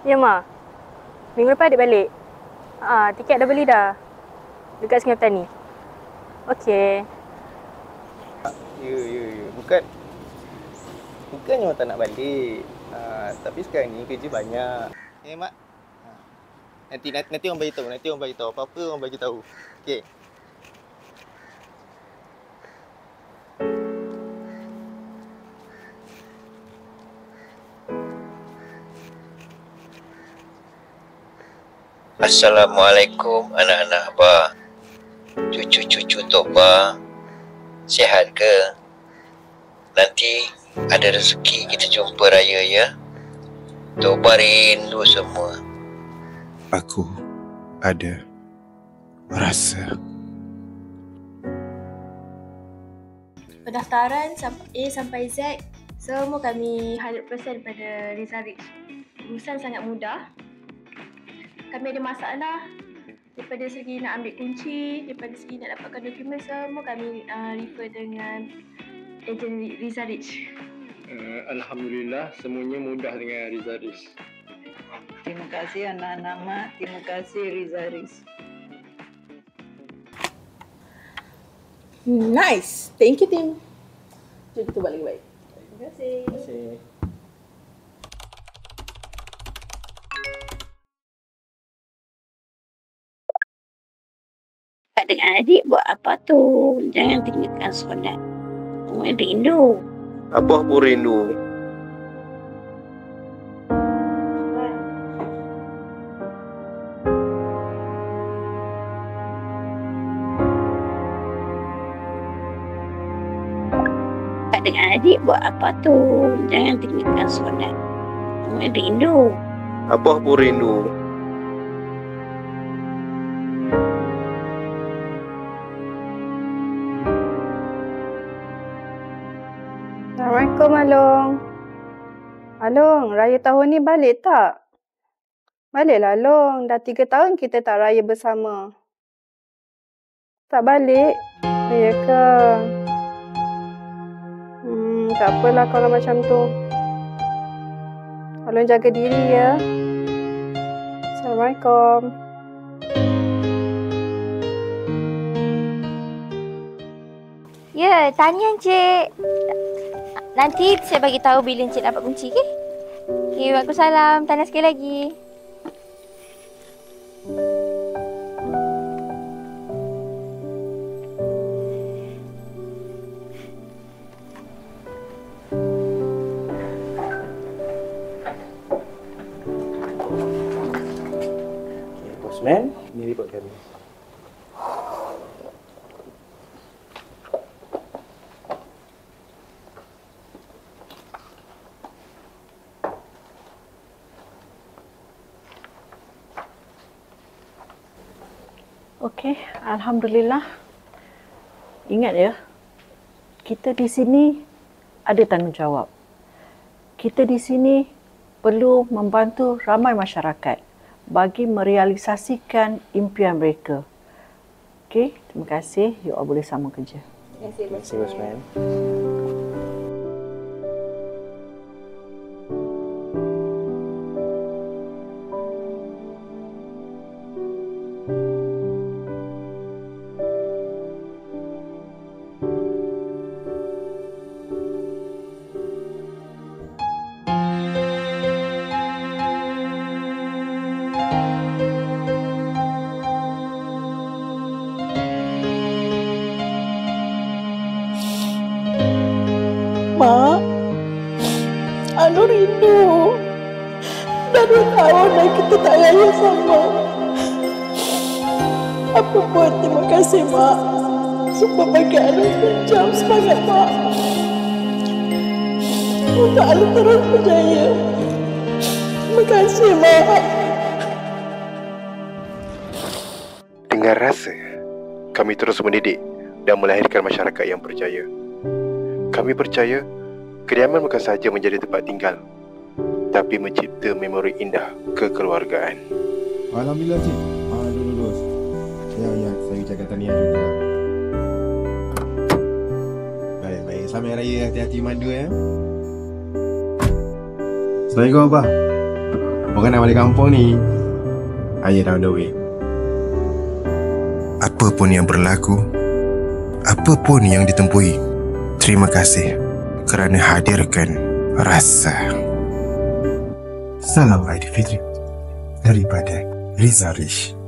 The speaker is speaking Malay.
Ya, Ma. Minggu lepas adik balik. Tiket dah beli dah. Dekat Sungai Petani. Okey. Ya. Bukannya orang tak nak balik. Tapi sekarang ni kerja banyak. Mak. Nanti orang bagi tahu. Apa-apa orang bagi tahu. Okey. Assalamualaikum anak-anak Abah. Cucu-cucu Toba, sihat ke? Nanti ada rezeki kita jumpa raya ya. Toba rindu semua. Aku ada rasa. Pendaftaran A sampai Z semua kami 100% pada Rizal Rich. Urusan sangat mudah. Kami ada masalah daripada segi nak ambil kunci, daripada segi nak dapatkan dokumen, semua kami refer dengan ejen Rizal Rich. Alhamdulillah, semuanya mudah dengan Rizal Rich. Terima kasih anak-anak Mak. Terima kasih Rizal Rich. Nice. Thank you, Tim. Jom kita buat lagi baik. Terima kasih. Terima kasih. Kak dengan adik buat apa tu? Jangan tinggalkan solat. Orang rindu. Abah pun rindu. Kak dengan adik buat apa tu? Jangan tinggalkan solat. Orang rindu. Abah pun rindu. Assalamualaikum, Along. Along, raya tahun ni balik tak? Baliklah, Along. Dah 3 tahun kita tak raya bersama. Tak balik? Ya ke? Tak apalah kalau macam tu. Along jaga diri ya. Assalamualaikum. Ya, tanya Encik. Nanti saya bagi tahu bila Encik dapat kunci, okey? Okey, waalaikumsalam. Tanya sekali lagi. Okay, Bosman, ini report kami. Okey, alhamdulillah. Ingat ya, kita di sini ada tanggungjawab. Kita di sini perlu membantu ramai masyarakat bagi merealisasikan impian mereka. Okey, terima kasih. You all boleh sambung kerja. Terima kasih, Bosman. Mak, Anu rindu. Dah 2 tahun dah kita tak raya sama. Apa pun terima kasih Mak. Sumpah bagi Anu pinjam semangat Mak. Untuk Anu terus berjaya. Terima kasih Mak. Dengan rasa, kami terus mendidik dan melahirkan masyarakat yang berjaya. Kami percaya, kediaman bukan sahaja menjadi tempat tinggal, tapi mencipta memori indah kekeluargaan. Alhamdulillah Cik. Lulus. Ya, saya jaga tahniah juga. Baik. Selamat Hari Raya, hati-hati mandu ya. Assalamualaikum Abah. Orang nak balik kampung ni. Ayah dah on the way. Apa pun yang berlaku, apa pun yang ditempuhi, terima kasih kerana hadirkan rasa. Salam Aidilfitri daripada Riza Rish.